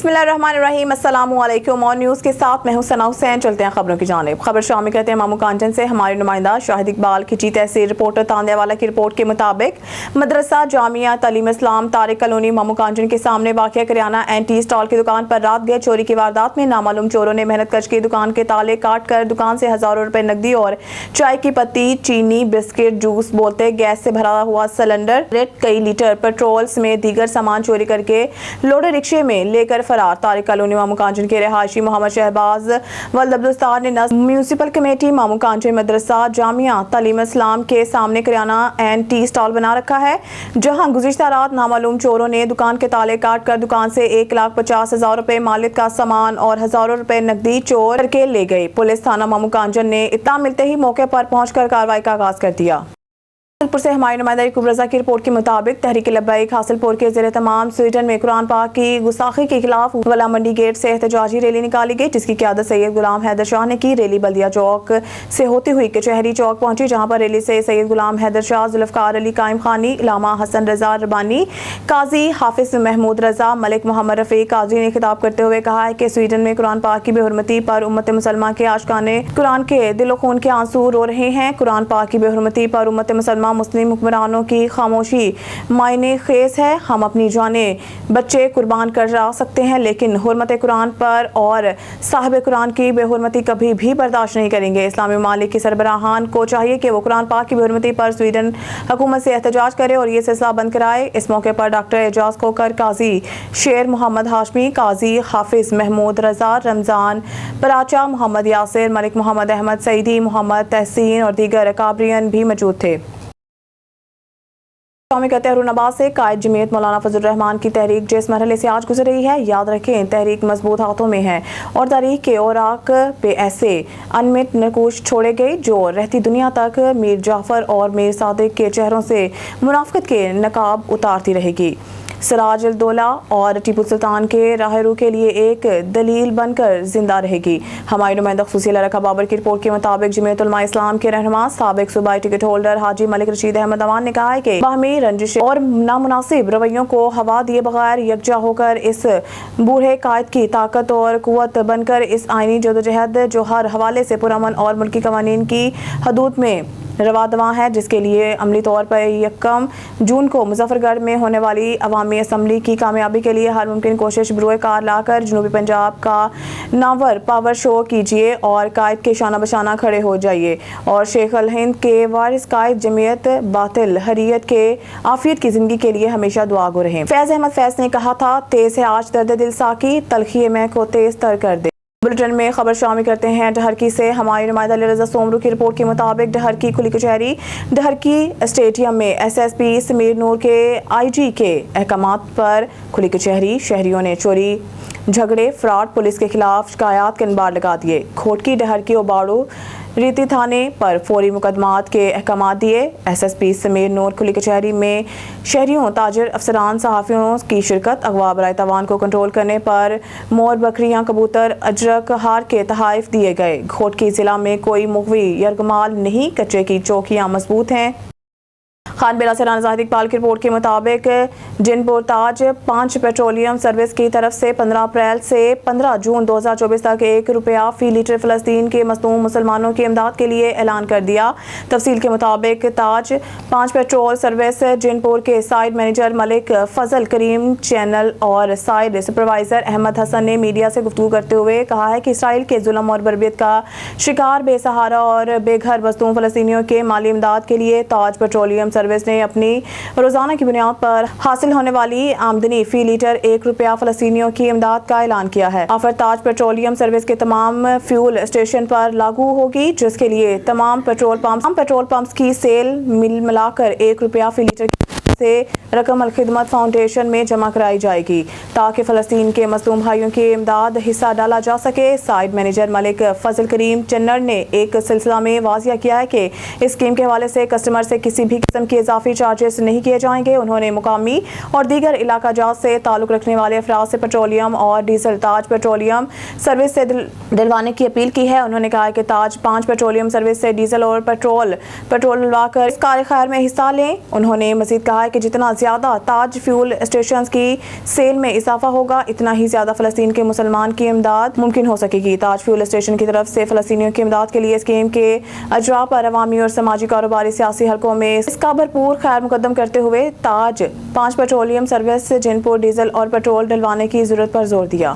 बिस्मिल्लाहिर्रहमानिर्रहीम। अस्सलाम वालेकुम। और न्यूज़ के साथ मैं हूं सना हुसैन। चलते हैं खबरों की जानिब। खबर शामिल करते हैं मामू कांचन से। हमारे नुमाइंदा शाहिद इकबाल खिची तहसील रिपोर्टर तांदेवाला की रिपोर्ट के मुताबिक मदरसा जामिया तालीम इस्लाम तारिक कॉलोनी मामू कांचन के सामने वाक़िया करियाना एंटी स्टॉल की दुकान पर रात गए चोरी की वारदात में नामालूम चोरों ने मेहनत कश की दुकान के ताले काट कर दुकान से हज़ारों रुपए नकदी और चाय की पत्ती, चीनी, बिस्किट, जूस बोलते गैस से भरा हुआ सिलेंडर, कई लीटर पेट्रोल समेत दीगर सामान चोरी करके लोडे रिक्शे में लेकर फरार। तारिक कॉलोनी मामू कांचन के रहायशी मोहम्मद शहबाज वल्द अब्दुस्तार ने म्यूनिसिपल कमेटी मामू कांचन मदरसा जामिया तालीम इस्लाम के सामने करियाना एंड टी स्टॉल बना रखा है, जहां गुज़िश्ता रात नामालूम चोरों ने दुकान के ताले काट कर दुकान से 1,50,000 रुपए मालिक का सामान और हजारों रुपए नकदी चोर करके ले गई। पुलिस थाना मामू कांचन ने इत्तला मिलते ही मौके पर पहुंचकर कार्रवाई का आगाज कर दिया। हासिलपुर से हमारी नुमाइंदा याकूब रजा की रिपोर्ट के मुताबिक तहरीक लब्बैक हासिलपुर के ज़ेरे तमाम स्वीडन में कुरान पाक की गुस्ताखी के खिलाफ वला मंडी गेट से एहतजाजी रैली निकाली गई, जिसकी क़यादत सैयद गुलाम हैदर शाह ने की। रैली बल्दिया चौक से होती हुई कचहरी चौक पहुंची, जहां पर रैली से सैयद गुलाम हैदर शाह, जुल्फ़कार अली कायम खानी, इलामा हसन रजा रबानी, काजी हाफिज महमूद रजा, मलिक मोहम्मद रफ़ीक काजी ने खिताब करते हुए कहा है कि स्वीडन में कुरान पाक की बेहुरमती पर उम्मत मुसलमान के आशिकाने कुरान के दिलो खून के आंसू रो रहे हैं। कुरान पाक की बेहुरमती पर उम्मत मुसलमान मुस्लिम हुक्मरान की खामोशी मायने खेज है। हम अपनी जाने बच्चे कुर्बान कर सकते हैं, लेकिन हुर्मत कुरान पर और साहिब कुरान की बेहुरमती कभी भी बर्दाश्त नहीं करेंगे। इस्लामी ममालिक की सरबराहान को चाहिए कि वो कुरान पाक की बेहुरमती पर स्वीडन हुकूमत से एहतजाज करे और ये सिलसिला बंद कराए। इस मौके पर डॉक्टर एजाज खोकर, काजी शेर मोहम्मद हाशमी, काजी हाफिज महमूद रजा, रमजान पराचा, मोहम्मद यासिर, मलिक मोहम्मद अहमद सईदी, मोहम्मद तहसीन और दीगर अकाबरियन भी मौजूद थे। अरुणाबाद से कायद जमीयत मौलाना फजल रहमान की तहरीक जिस मरहले से आज गुजर रही है, याद रखें तहरीक मजबूत हाथों में है और तारीख के औराक पे ऐसे अनमित नकूश छोड़े गए जो रहती दुनिया तक मीर जाफर और मीर सादिक के चेहरों से मुनाफिकत के नकाब उतारती रहेगी। सिराज अल दौला और टीपू सुल्तान के राहरू के लिए एक दलील बनकर जिंदा रहेगी। हमारी नुमाइंदा खुसूसी लरका बाबर की रिपोर्ट के मुताबिक जमीयत उलमा इस्लाम के रहनुमा साबिक सूबाई टिकट होल्डर हाजी मलिक रशीद अहमद अवान ने कहा है कि बाहमी रंजिश और नामुनासिब रवैयों को हवा दिए बगैर यकजा होकर इस बूढ़े कायद की ताकत और कुव्वत बनकर इस आईनी जदोजहद जो हर हवाले से पुरअमन और मुल्की कवानीन की हदूद में रवा दवा है, जिसके लिए अमली तौर पर 1 जून को मुजफ्फरगढ़ में होने वाली अवामी असम्बली की कामयाबी के लिए हर मुमकिन कोशिश बरूए कार लाकर जनूबी पंजाब का नावर पावर शो कीजिए और कायद के शाना बशाना खड़े हो जाइए और शेख अल हिंद के वारिस कायद जमीयत बातिल हरीयत के आफियत की जिंदगी के लिए हमेशा दुआ गो रहें। फैज अहमद फैज ने कहा था, तेज है आज दर्द दिल साकी, तलखी मैं को तेज तर कर दे। बुलेटिन में खबर शामिल करते हैं डहरकी से। हमारी नुमाइंदा रजा सोमरू की रिपोर्ट के मुताबिक डहरकी खुली कचहरी डहरकी स्टेडियम में एसएसपी समीर नूर के आईजी के अहकामात पर खुली कचहरी। शहरियों ने चोरी झगड़े फ्रॉड पुलिस के खिलाफ शिकायत के अनबार लगा दिए। खोटकी डहरकी और बाड़ू रीति थाने पर फौरी मुकदमात के अहकामात दिए। एसएसपी समीर नूर खुली कचहरी में शहरियों, ताजर, अफसरान, सहाफ़ियों की शिरकत। अगवा बराए तवान को कंट्रोल करने पर मोर, बकरियां, कबूतर, अजरक, हार के तहाइफ दिए गए। खोटकी जिला में कोई मुगवी यरगमाल नहीं, कच्चे की चौकियां मजबूत हैं। खान बेला से राना जाहिद इकबाल की रिपोर्ट के मुताबिक जिनपुर ताज 5 पेट्रोलियम सर्विस की तरफ से 15 अप्रैल से 15 जून 2024 तक ₹1 फी लीटर फ़लस्तीन के मज़लूम मुसलमानों की इमदाद के लिए ऐलान कर दिया। तफसील के मुताबिक ताज 5 पेट्रोल सर्विस जिनपुर के साइड मैनेजर मलिक फजल करीम चैनल और साइड सुपरवाइज़र अहमद हसन ने मीडिया से गुफ्तगू करते हुए कहा है कि इसराइल के जुल्म और बर्बरियत का शिकार बेसहारा और बेघर मज़लूम फ़लस्तीनियों के माली इमदाद के लिए ताज पेट्रोलियम सर्विस ने अपनी रोजाना की बुनियाद पर हासिल होने वाली आमदनी फी लीटर ₹1 फ़लस्तीनियों की इमदाद का ऐलान किया है। ऑफर ताज पेट्रोलियम सर्विस के तमाम फ्यूल स्टेशन पर लागू होगी, जिसके लिए तमाम पेट्रोल पंप्स की सेल मिलाकर ₹1 फी लीटर से रकम अल खिदमत फाउंडेशन में जमा कराई जाएगी, ताकि फ़लस्तीन के मज़लूम भाइयों की इमदाद हिस्सा डाला जा सके। साइड मैनेजर मलिक फजल करीम चन्नर ने एक सिलसिला में वाजिया किया है कि इस स्कीम के हवाले से कस्टमर से किसी भी किस्म के इजाफी चार्जेस नहीं किए जाएंगे। उन्होंने मुकामी और दीगर इलाका जात से ताल्लुक़ रखने वाले अफराद से पेट्रोलियम और डीजल ताज पेट्रोलियम सर्विस से दिलवाने की अपील की है। उन्होंने कहा कि ताज 5 पेट्रोलियम सर्विस से डीजल और पेट्रोल डलवाकर इस कार खैर में हिस्सा लें। उन्होंने मज़ीद कहा ہے کہ جتنا زیادہ تاج فیول اسٹیشنز کی سیل میں اضافہ ہوگا اتنا ہی زیادہ فلسطین کے مسلمان کی امداد ممکن ہو سکے گی۔ تاج فیول اسٹیشن کی طرف سے فلسطینیوں کی امداد کے لیے اسکیم کے اجراء پر عوامی اور سماجی کاروباری سیاسی حلقوں میں اس کا بھرپور خیر مقدم کرتے ہوئے تاج 5 پیٹرولیم سروس جن پر ڈیزل اور پیٹرول ڈلوانے کی ضرورت پر زور دیا۔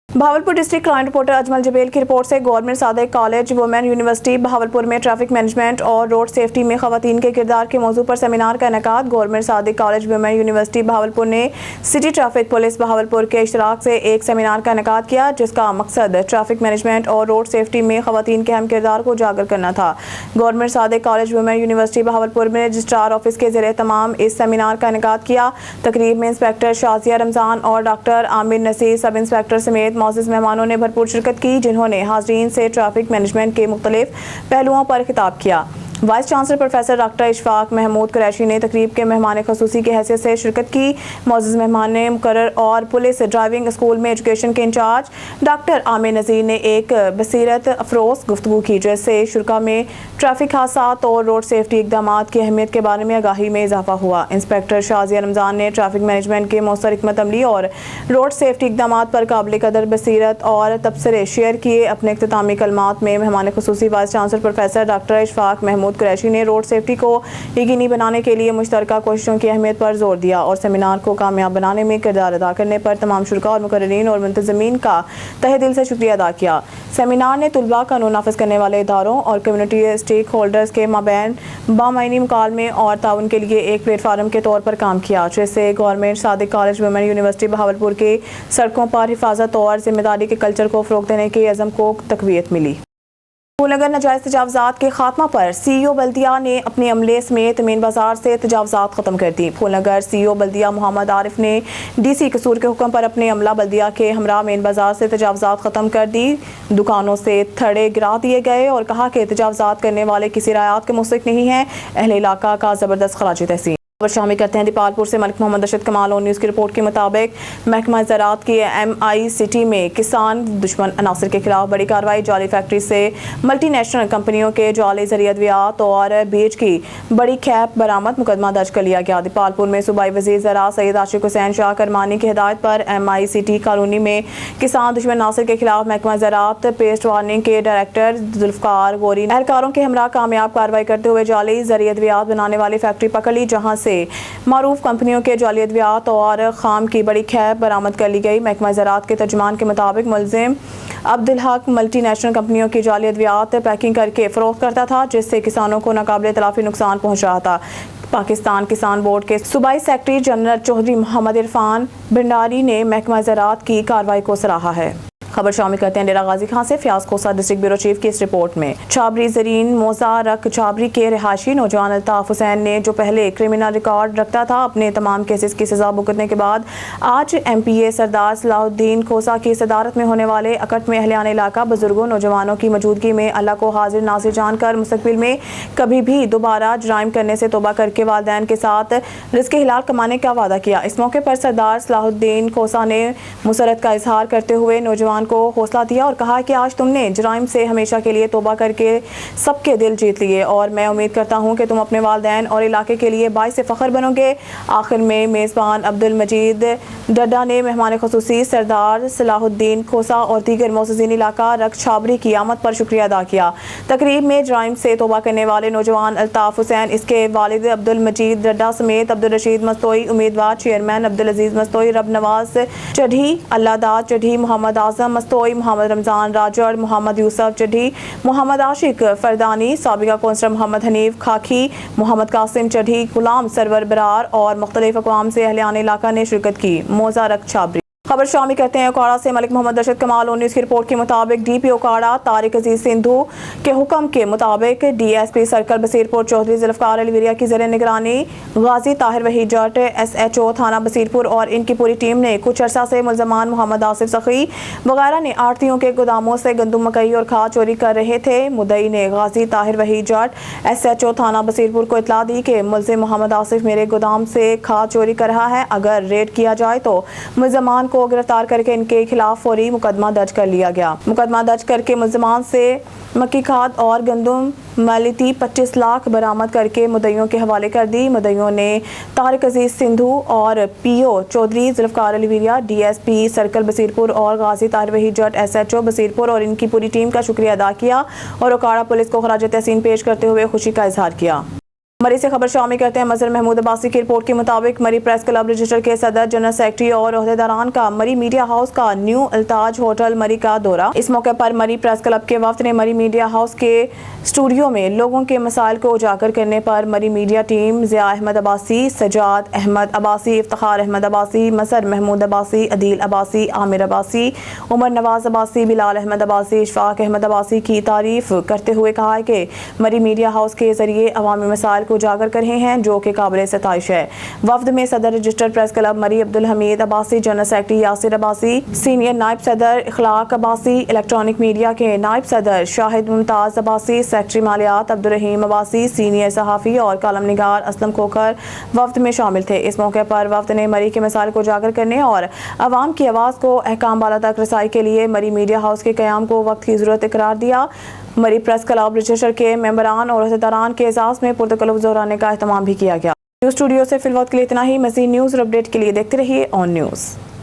Bahawalpur district crime reporter Ajmal Jabeel کی رپورٹ سے government Sadiq college women university Bahawalpur میں ٹریفک مینجمنٹ اور روڈ سیفٹی میں خواتین کے کردار کے موضوع پر سیمینار کا انعقاد۔ Government Sadiq college women university Bahawalpur نے سٹی ٹریفک پولیس بہاولپور کے اشتراک سے ایک سیمینار کا انعقاد کیا جس کا مقصد ٹریفک مینجمنٹ اور روڈ سیفٹی میں خواتین کے اہم کردار کو اجاگر کرنا تھا۔ Government Sadiq college women university Bahawalpur میں رجسٹرار آفس کے زیر اہتمام اس سیمینار کا انعقاد کیا۔ تقریب میں انسپکٹر شازیہ رمضان اور ڈاکٹر عامر نصیر سب انسپکٹر سمیت معزز مہمانوں نے بھرپور شرکت کی جنہوں نے حاضرین سے ٹریفک مینجمنٹ کے مختلف پہلوؤں پر خطاب کیا۔ Vice chancellor professor doctor Ashfaq Mahmood Qureshi نے تقریب کے مہمان خصوصی کی حیثیت سے شرکت کی۔ معزز مہمان نے مقرر اور پولیس ڈرائیونگ اسکول میں ایجوکیشن کے انچارج ڈاکٹر عامر نذیر نے ایک بصیرت افروز گفتگو کی جس سے شرکاء میں ٹریفک حادثات اور روڈ سیفٹی اقدامات کی اہمیت کے بارے میں آگاہی میں اضافہ ہوا۔ انسپکٹر شازیہ رمضان نے ٹریفک مینجمنٹ کے مؤثر حکمت عملی اور روڈ سیفٹی اقدامات پر قابل قدر بصیرت اور تبصرے شیئر کیے۔ اپنے اختتامی کلمات میں مہمان خصوصی vice chancellor professor doctor Ashfaq Mahmood Qureshi نے روڈ سیفٹی کو یقینی بنانے کے لیے مشترکہ کوششوں کی اہمیت پر زور دیا اور سیمینار کو کامیاب بنانے میں کردار ادا کرنے پر تمام شرکاء اور مقررین اور منتظمین کا تہہ دل سے شکریہ ادا کیا۔ سیمینار نے طلباء، قانون نافذ کرنے والے اداروں اور کمیونٹی اسٹیک ہولڈرز کے مابین بامعنی مکالمے اور تعاون کے لیے ایک پلیٹ فارم کے طور پر کام کیا جس سے government Sadiq college women university Bahawalpur کے سڑکوں پر حفاظت اور ذمہ داری کے کلچر کو فروغ دینے کے عزم کو تقویت ملی۔ پھول نگر ناجائز تجاوزات کے خاتمہ پر سی ای او بلدیہ نے اپنے عملے سمیت مین بازار سے تجاوزات ختم کر دی۔ پھول نگر سی ای او بلدیہ محمد عارف نے ڈی سی قصور کے حکم پر اپنے عملہ بلدیہ کے ہمراہ مین بازار سے تجاوزات ختم کر دی۔ دکانوں سے تھڑے گرا دیے گئے اور کہا کہ تجاوزات کرنے والے کسی رعایت کے مستحق نہیں ہیں۔ اہل علاقہ کا زبردست خراج تحسین۔ خبر شامل کرتے ہیں دیپالپور سے ملک محمد رشید کمال اور نیوز کی رپورٹ کے مطابق محکمہ زراعت کی ایم آئی سٹی میں کسان دشمن عناصر کے خلاف بڑی کارروائی۔ جعلی فیکٹری سے ملٹی نیشنل کمپنیوں کے جعلی زرعی ادویات اور بیج کی بڑی کھیپ برآمد، مقدمہ درج کر لیا گیا۔ دیپالپور میں صوبائی وزیر زراعت سید عاشق حسین شاہ کرمانی کی ہدایت پر ایم آئی سٹی کالونی میں کسان دشمن عناصر کے خلاف محکمہ زراعت پیسٹ وارننگ کے ڈائریکٹر ذوالفقار غوری نے اہلکاروں کے ہمراہ کامیاب کارروائی کرتے ہوئے جعلی زرعی ادویات بنانے والی فیکٹری پکڑ لی جہاں سے معروف کمپنیوں کے جعلی ادویات اور خام کی بڑی کھیپ برآمد کر لی گئی۔ محکمہ زراعت کے ترجمان کے مطابق ملزم عبدالحق ملٹی نیشنل کمپنیوں کی جعلی ادویات پیکنگ کر کے فروخت کرتا تھا جس سے کسانوں کو ناقابل تلافی نقصان پہنچ رہا تھا۔ پاکستان کسان بورڈ کے صوبائی سیکرٹری جنرل چودھری محمد عرفان بھنڈاری نے محکمہ زراعت کی کارروائی کو سراہا ہے۔ خبر شامل کرتے ہیں ڈیرہ غازی خان سے فیاض کوسہ ڈسٹرکٹ بیورو چیف کی اس رپورٹ میں۔ چھابری زرین موزہ رک چھابری کے رہائشی نوجوان الطاف حسین نے جو پہلے کرمنل ریکارڈ رکھتا تھا اپنے تمام کیسز کی سزا بھگتنے کے بعد آج ایم پی اے سردار صلاح الدین کھوسہ کی صدارت میں ہونے والے اکٹ میں اہلیان علاقہ بزرگوں نوجوانوں کی موجودگی میں اللہ کو حاضر ناظر جان کر مستقبل میں کبھی بھی دوبارہ جرائم کرنے سے توبہ کر کے والدین کے ساتھ رزق حلال کمانے کا وعدہ کیا۔ اس موقع پر سردار صلاح الدین کھوسہ نے مسرت کا اظہار کرتے ہوئے نوجوان کو حوصلہ دیا اور کہا کہ آج تم نے جرائم سے ہمیشہ کے لیے توبہ کر کے سب کے دل جیت لیے اور میں امید کرتا ہوں کہ تم اپنے والدین اور علاقے کے لیے باعث فخر بنو گے۔ آخر میں میزبان عبدالمجید ڈڈا نے مہمان خصوصی سردار صلاح الدین کھوسہ اور دیگر معززین علاقہ رک چھابری کی آمد پر شکریہ ادا کیا۔ تقریب میں جرائم سے توبہ کرنے والے نوجوان الطاف حسین، اس کے والد عبدالمجید ڈڈا سمیت عبدالرشید مستوئی، امیدوار چیئرمین عبدالعزیز مستوئی، رب نواز چڑھی، اللہ داد چڑھی، محمد اعظم مستوئی، محمد رمضان راجڑ، محمد یوسف چڑھی، محمد عاشق فردانی، سابقہ کونسلر محمد حنیف کھاکھی، محمد قاسم چڑھی، غلام سرور برار اور مختلف اقوام سے اہلیان علاقہ نے شرکت کی۔ موزہ رک چھابری۔ خبر شامل کرتے ہیں اوکاڑا سے ملک محمد رشید کمال اور نیوز کی رپورٹ کے مطابق ڈی پی اوکاڑا طارق عزیز سندھو کے حکم کے مطابق D S P circle Basirpur Chaudhry Zulfiqar Ali Warya کی زیر نگرانی Ghazi Tahir Waheed Jat, S H O تھانہ بصیرپور اور ان کی پوری ٹیم نے کچھ عرصہ سے ملزمان محمد آصف سخی وغیرہ نے آڑھتیوں کے گوداموں سے گندم، مکئی اور کھاد چوری کر رہے تھے۔ مدعی نے غازی Tahir Waheed Jat, S H O تھانہ بصیرپور کو اطلاع دی کہ ملزم محمد آصف میرے گودام سے کھاد چوری کر رہا ہے، اگر ریڈ کیا جائے تو ملزمان को गिरफ्तार करके इनके खिलाफ फौरी मुकदमा दर्ज कर लिया गया। मुकदमा दर्ज करके मुलजमान से मक्की खाद और गंदम मालिती 25 लाख बरामद करके मुद्दइयों के हवाले कर दी। मुद्दइयों ने तारिक अजीज सिंधु और PO Chaudhry Zulfiqar Ali Warya, DSP circle Basirpur और गाजी ताहिर वहीद जट एसएचओ बसीरपुर और इनकी पूरी टीम का शुक्रिया अदा किया और ओकाड़ा पुलिस को खराज तहसीन पेश करते हुए खुशी का इजहार किया। मरी से खबर शामिल करते हैं। मजहर महमूद अब्बासी की रिपोर्ट के मुताबिक मरी प्रेस क्लब रजिस्टर के सदर, जनरल सेक्रेटरी और अहदेदारान का मरी मीडिया हाउस का न्यू अल्ताज होटल मरी का दौरा। इस मौके पर मरी प्रेस क्लब के वफ्द ने मरी मीडिया हाउस के स्टूडियो में लोगों के मसाइल को उजागर करने पर मरी मीडिया टीम ज़िया अहमद अब्बासी, सजाद अहमद अब्बासी, इफ्तिखार अहमद अब्बासी, मजहर महमूद अब्बासी, अदील अब्बासी, आमिर अब्बासी, उमर नवाज अब्बासी, बिलाल अहमद अब्बासी, इशफाक अहमद अब्बासी की तारीफ करते हुए कहा कि मरी मीडिया हाउस के जरिए अवामी मसाइल को उजागर कर रहे हैं, जो कि काबिल सताइश है। वफ्द में सदर रजिस्टर्ड प्रेस क्लब मरी Abdul Hamid Abbasi, general secretary Yasir Abbasi, senior नायब सदर इखलाक अब्बासी, इलेक्ट्रॉनिक मीडिया के नायब सदर शाहिद मुमताज अब्बासी, सेक्रेटरी मालियात अब्दुल रहीम अब्बासी, सीनियर सहाफ़ी और कालम निगार असलम खोखर वफ्द में शामिल थे। इस मौके पर वफ्द ने मरी के मसाइल को उजागर करने और अवाम की आवाज़ को अहकाम बाला तक रसाई के लिए मरी मीडिया हाउस के क़याम को वक्त की ज़रूरत करार दिया। मरी प्रेस क्लब रजिस्टर के मेंबरान और अहदेदारान के एजाज़ में पुरतकल्लुफ़ ज़ोराने का एहतमाम भी किया गया। न्यूज़ स्टूडियो से फिलहाल के लिए इतना ही। मज़ीद न्यूज़ और अपडेट के लिए देखते रहिए ऑन न्यूज़।